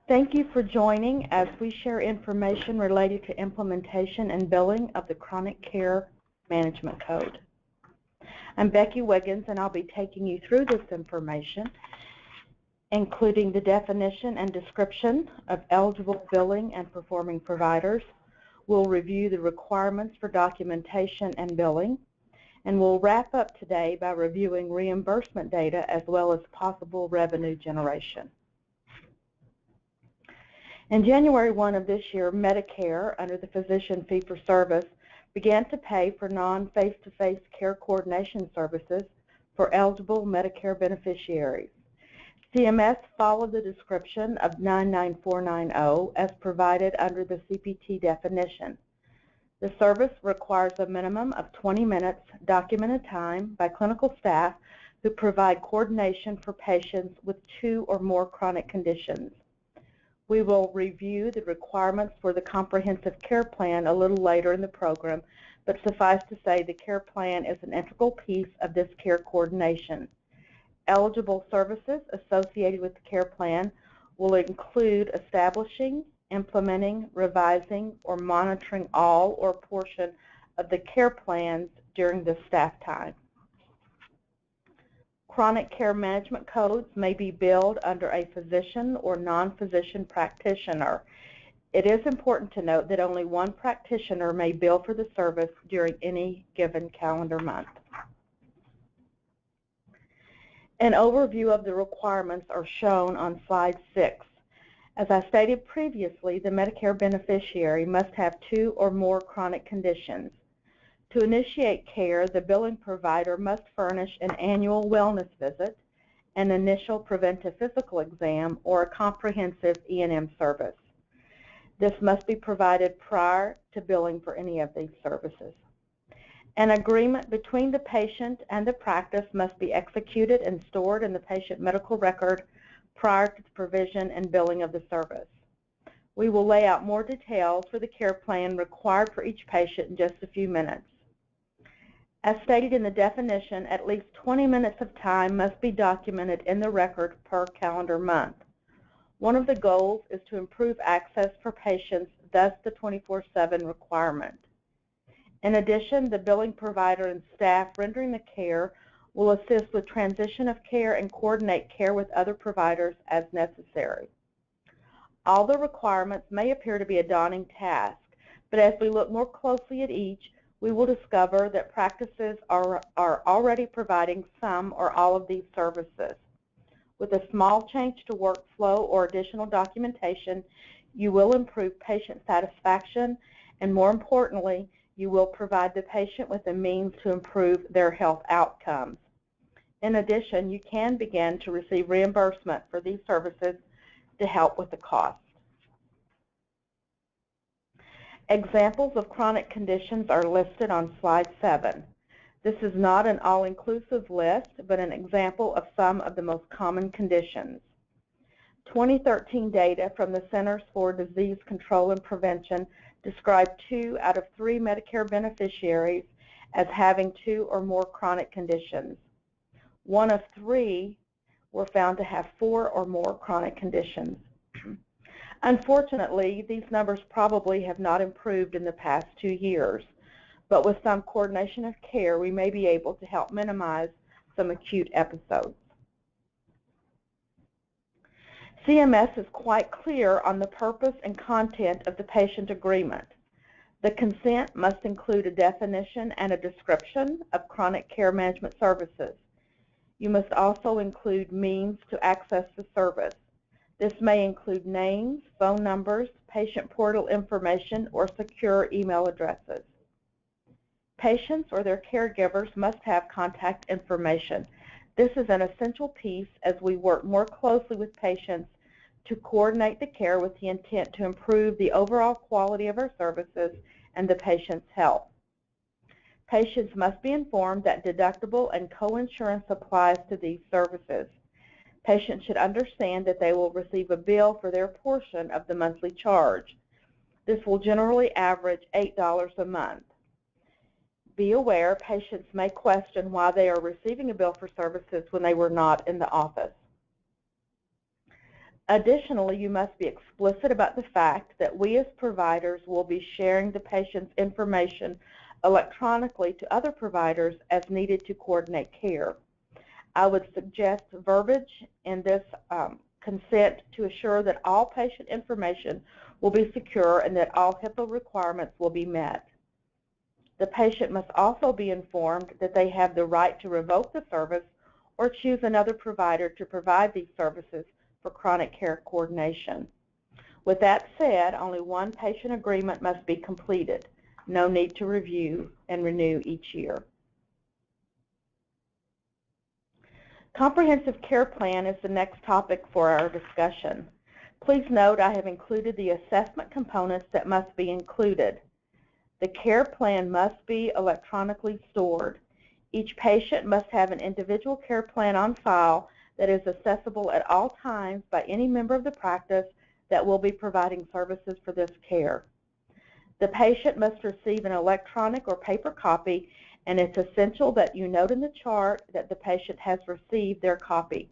Thank you for joining as we share information related to implementation and billing of the Chronic Care Management Code. I'm Becky Wiggins, and I'll be taking you through this information, including the definition and description of eligible billing and performing providers. We'll review the requirements for documentation and billing, and we'll wrap up today by reviewing reimbursement data as well as possible revenue generation. In January 1 of this year, Medicare, under the Physician Fee-for-Service, began to pay for non-face-to-face care coordination services for eligible Medicare beneficiaries. CMS followed the description of 99490 as provided under the CPT definition. The service requires a minimum of 20 minutes documented time by clinical staff who provide coordination for patients with 2 or more chronic conditions. We will review the requirements for the comprehensive care plan a little later in the program, but suffice to say the care plan is an integral piece of this care coordination. Eligible services associated with the care plan will include establishing, implementing, revising, or monitoring all or portion of the care plans during the staff time. Chronic care management codes may be billed under a physician or non-physician practitioner. It is important to note that only one practitioner may bill for the service during any given calendar month. An overview of the requirements are shown on slide 6. As I stated previously, the Medicare beneficiary must have 2 or more chronic conditions. To initiate care, the billing provider must furnish an annual wellness visit, an initial preventive physical exam, or a comprehensive E&M service. This must be provided prior to billing for any of these services. An agreement between the patient and the practice must be executed and stored in the patient medical record prior to the provision and billing of the service. We will lay out more details for the care plan required for each patient in just a few minutes. As stated in the definition, at least 20 minutes of time must be documented in the record per calendar month. One of the goals is to improve access for patients, thus the 24/7 requirement. In addition, the billing provider and staff rendering the care will assist with transition of care and coordinate care with other providers as necessary. All the requirements may appear to be a daunting task, but as we look more closely at each, we will discover that practices are already providing some or all of these services. With a small change to workflow or additional documentation, you will improve patient satisfaction, and more importantly, you will provide the patient with a means to improve their health outcomes. In addition, you can begin to receive reimbursement for these services to help with the cost. Examples of chronic conditions are listed on slide 7. This is not an all-inclusive list, but an example of some of the most common conditions. 2013 data from the Centers for Disease Control and Prevention described 2 out of 3 Medicare beneficiaries as having 2 or more chronic conditions. 1 of 3 were found to have 4 or more chronic conditions. Unfortunately, these numbers probably have not improved in the past 2 years, but with some coordination of care, we may be able to help minimize some acute episodes. CMS is quite clear on the purpose and content of the patient agreement. The consent must include a definition and a description of chronic care management services. You must also include means to access the service. This may include names, phone numbers, patient portal information, or secure email addresses. Patients or their caregivers must have contact information. This is an essential piece as we work more closely with patients to coordinate the care with the intent to improve the overall quality of our services and the patient's health. Patients must be informed that deductible and co-insurance applies to these services. Patients should understand that they will receive a bill for their portion of the monthly charge. This will generally average $8 a month. Be aware patients may question why they are receiving a bill for services when they were not in the office. Additionally, you must be explicit about the fact that we as providers will be sharing the patient's information electronically to other providers as needed to coordinate care. I would suggest verbiage in this consent to assure that all patient information will be secure and that all HIPAA requirements will be met. The patient must also be informed that they have the right to revoke the service or choose another provider to provide these services for chronic care coordination. With that said, only one patient agreement must be completed. No need to review and renew each year. Comprehensive care plan is the next topic for our discussion. Please note I have included the assessment components that must be included. The care plan must be electronically stored. Each patient must have an individual care plan on file that is accessible at all times by any member of the practice that will be providing services for this care. The patient must receive an electronic or paper copy, and it's essential that you note in the chart that the patient has received their copy.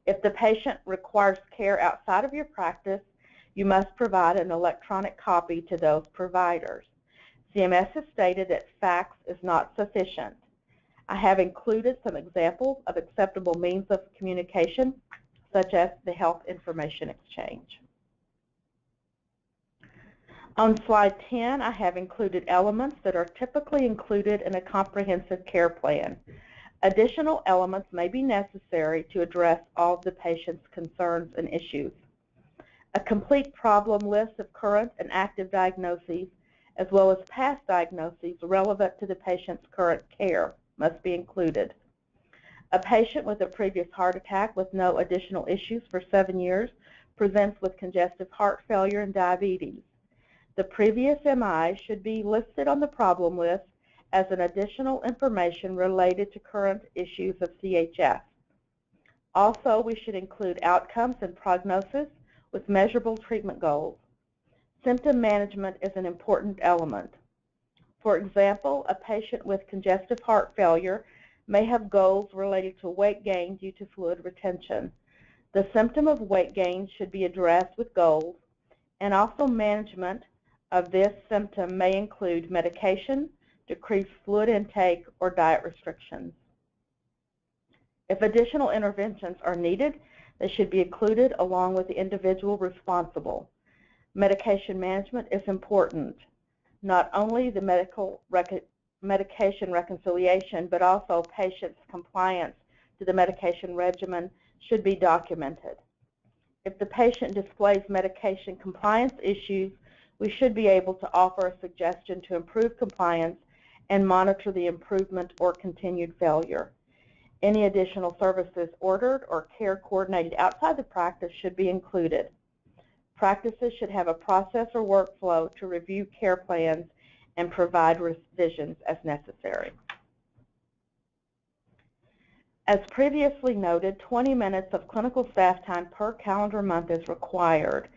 If the patient requires care outside of your practice, you must provide an electronic copy to those providers. CMS has stated that fax is not sufficient. I have included some examples of acceptable means of communication, such as the Health Information Exchange. On slide 10, I have included elements that are typically included in a comprehensive care plan. Additional elements may be necessary to address all of the patient's concerns and issues. A complete problem list of current and active diagnoses, as well as past diagnoses relevant to the patient's current care, must be included. A patient with a previous heart attack with no additional issues for 7 years presents with congestive heart failure and diabetes. The previous MI should be listed on the problem list as an additional information related to current issues of CHF. Also, we should include outcomes and prognosis with measurable treatment goals. Symptom management is an important element. For example, a patient with congestive heart failure may have goals related to weight gain due to fluid retention. The symptom of weight gain should be addressed with goals, and also management of this symptom may include medication, decreased fluid intake, or diet restrictions. If additional interventions are needed, they should be included along with the individual responsible. Medication management is important. Not only the medication reconciliation, but also patients' compliance to the medication regimen should be documented. If the patient displays medication compliance issues, we should be able to offer a suggestion to improve compliance and monitor the improvement or continued failure. Any additional services ordered or care coordinated outside the practice should be included. Practices should have a process or workflow to review care plans and provide revisions as necessary. As previously noted, 20 minutes of clinical staff time per calendar month is required.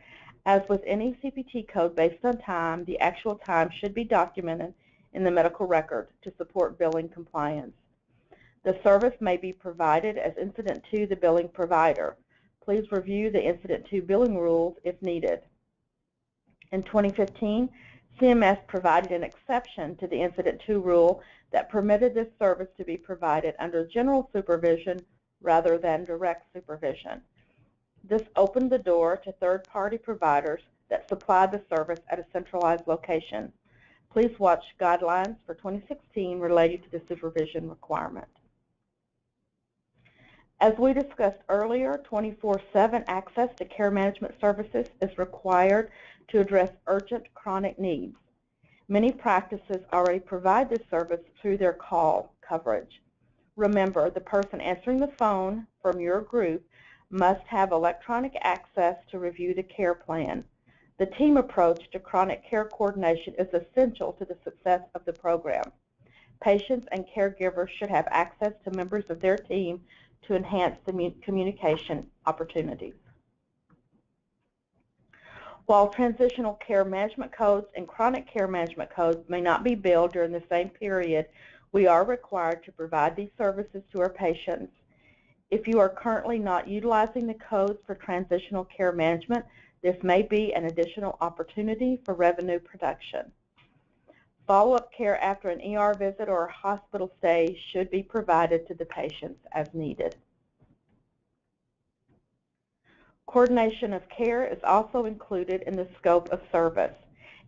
As with any CPT code based on time, the actual time should be documented in the medical record to support billing compliance. The service may be provided as incident to the billing provider. Please review the incident to billing rules if needed. In 2015, CMS provided an exception to the incident to rule that permitted this service to be provided under general supervision rather than direct supervision. This opened the door to third-party providers that supply the service at a centralized location. Please watch guidelines for 2016 related to the supervision requirement. As we discussed earlier, 24/7 access to care management services is required to address urgent chronic needs. Many practices already provide this service through their call coverage. Remember, the person answering the phone from your group must have electronic access to review the care plan. The team approach to chronic care coordination is essential to the success of the program. Patients and caregivers should have access to members of their team to enhance the communication opportunities. While transitional care management codes and chronic care management codes may not be billed during the same period, we are required to provide these services to our patients. If you are currently not utilizing the codes for transitional care management, this may be an additional opportunity for revenue production. Follow-up care after an ER visit or a hospital stay should be provided to the patients as needed. Coordination of care is also included in the scope of service.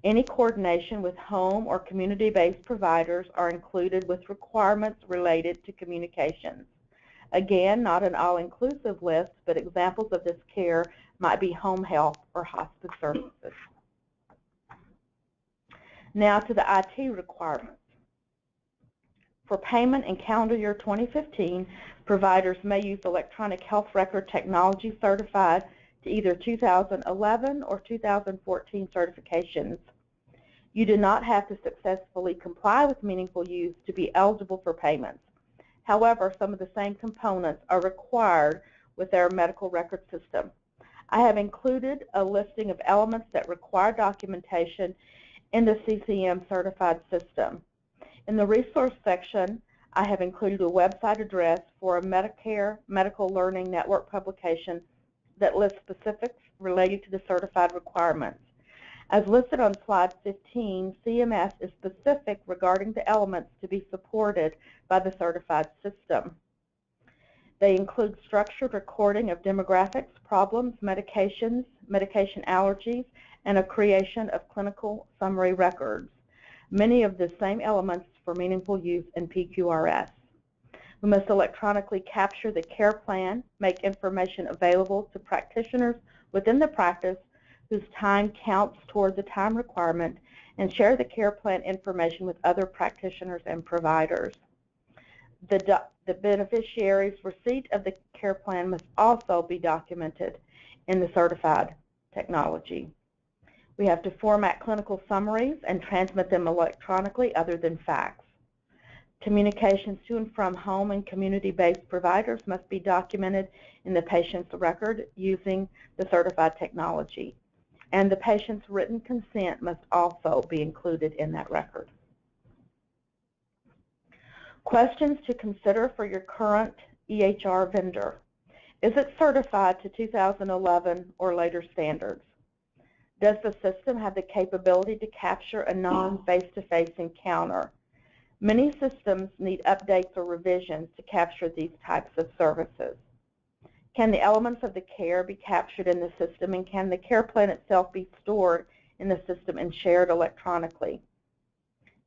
Any coordination with home or community-based providers are included with requirements related to communications. Again, not an all-inclusive list, but examples of this care might be home health or hospice services. Now to the IT requirements. For payment in calendar year 2015, providers may use electronic health record technology certified to either 2011 or 2014 certifications. You do not have to successfully comply with meaningful use to be eligible for payments. However, some of the same components are required with our medical record system. I have included a listing of elements that require documentation in the CCM certified system. In the resource section, I have included a website address for a Medicare Medical Learning Network publication that lists specifics related to the certified requirements. As listed on slide 15, CMS is specific regarding the elements to be supported by the certified system. They include structured recording of demographics, problems, medications, medication allergies, and a creation of clinical summary records. Many of the same elements for meaningful use in PQRS. We must electronically capture the care plan, make information available to practitioners within the practice whose time counts toward the time requirement, and share the care plan information with other practitioners and providers. The beneficiary's receipt of the care plan must also be documented in the certified technology. We have to format clinical summaries and transmit them electronically other than fax. Communications to and from home and community-based providers must be documented in the patient's record using the certified technology. And the patient's written consent must also be included in that record. Questions to consider for your current EHR vendor. Is it certified to 2011 or later standards? Does the system have the capability to capture a non-face-to-face encounter? Many systems need updates or revisions to capture these types of services. Can the elements of the care be captured in the system, and can the care plan itself be stored in the system and shared electronically?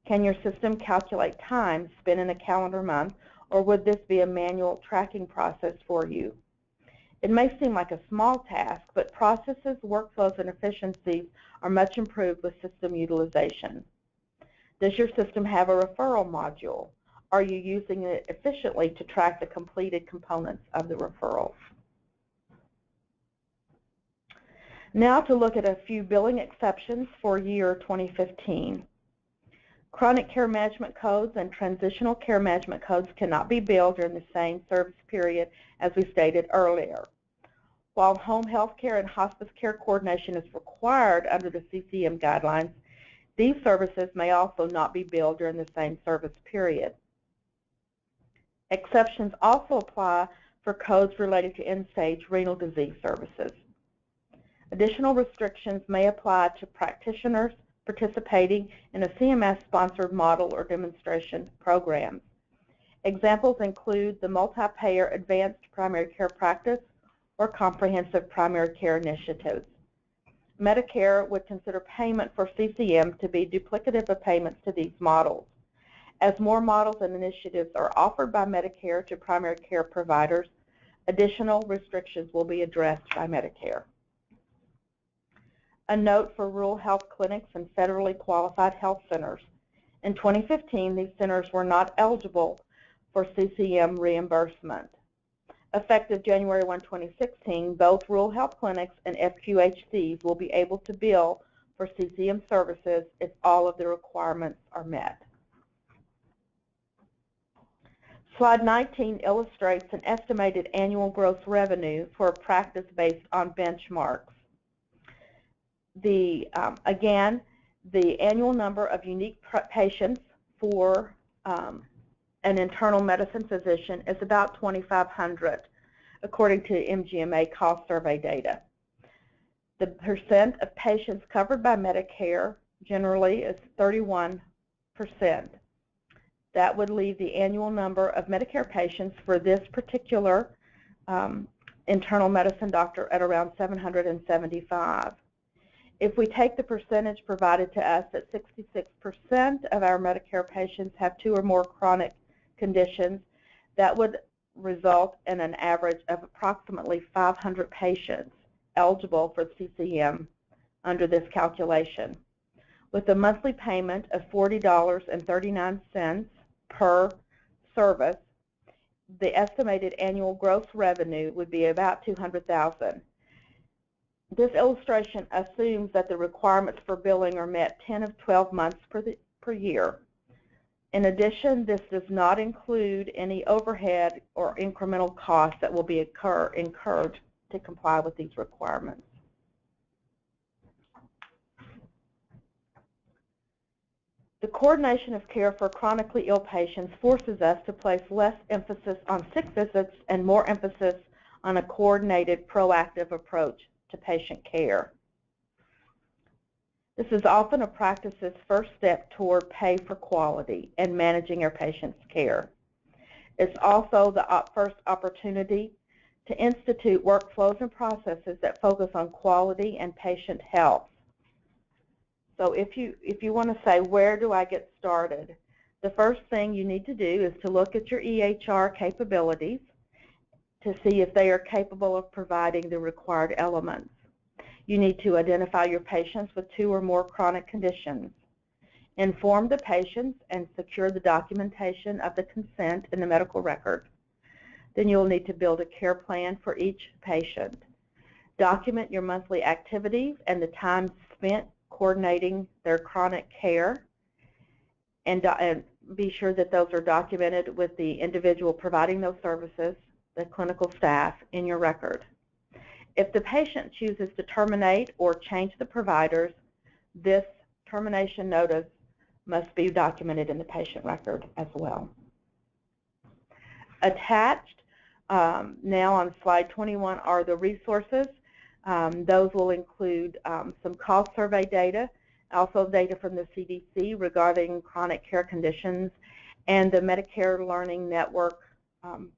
Can your system calculate time spent in a calendar month, or would this be a manual tracking process for you? It may seem like a small task, but processes, workflows, and efficiencies are much improved with system utilization. Does your system have a referral module? Are you using it efficiently to track the completed components of the referrals? Now to look at a few billing exceptions for year 2015. Chronic care management codes and transitional care management codes cannot be billed during the same service period as we stated earlier. While home health care and hospice care coordination is required under the CCM guidelines, these services may also not be billed during the same service period. Exceptions also apply for codes related to end-stage renal disease services. Additional restrictions may apply to practitioners participating in a CMS-sponsored model or demonstration program. Examples include the multi-payer advanced primary care practice or comprehensive primary care initiatives. Medicare would consider payment for CCM to be duplicative of payments to these models. As more models and initiatives are offered by Medicare to primary care providers, additional restrictions will be addressed by Medicare. A note for rural health clinics and federally qualified health centers. In 2015, these centers were not eligible for CCM reimbursement. Effective January 1, 2016, both rural health clinics and FQHCs will be able to bill for CCM services if all of the requirements are met. Slide 19 illustrates an estimated annual gross revenue for a practice based on benchmarks. Again, the annual number of unique patients for an internal medicine physician is about 2,500. according to MGMA cost survey data. The percent of patients covered by Medicare generally is 31%. That would leave the annual number of Medicare patients for this particular internal medicine doctor at around 775. If we take the percentage provided to us that 66% of our Medicare patients have 2 or more chronic conditions, that would result in an average of approximately 500 patients eligible for CCM under this calculation. With a monthly payment of $40.39 per service, the estimated annual gross revenue would be about $200,000. This illustration assumes that the requirements for billing are met 10 of 12 months per year. In addition, this does not include any overhead or incremental costs that will be incurred to comply with these requirements. The coordination of care for chronically ill patients forces us to place less emphasis on sick visits and more emphasis on a coordinated, proactive approach to patient care. This is often a practice's first step toward pay for quality and managing our patient's care. It's also the first opportunity to institute workflows and processes that focus on quality and patient health. So if you want to say, where do I get started, the first thing you need to do is to look at your EHR capabilities to see if they are capable of providing the required elements. You need to identify your patients with 2 or more chronic conditions. Inform the patients and secure the documentation of the consent in the medical record. Then you'll need to build a care plan for each patient. Document your monthly activities and the time spent coordinating their chronic care, and be sure that those are documented with the individual providing those services, the clinical staff, in your record. If the patient chooses to terminate or change the providers, this termination notice must be documented in the patient record as well. Attached now on slide 21 are the resources. Those will include some cost survey data, also data from the CDC regarding chronic care conditions, and the Medicare Learning Network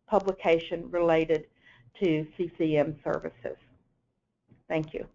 publication related to CCM services. Thank you.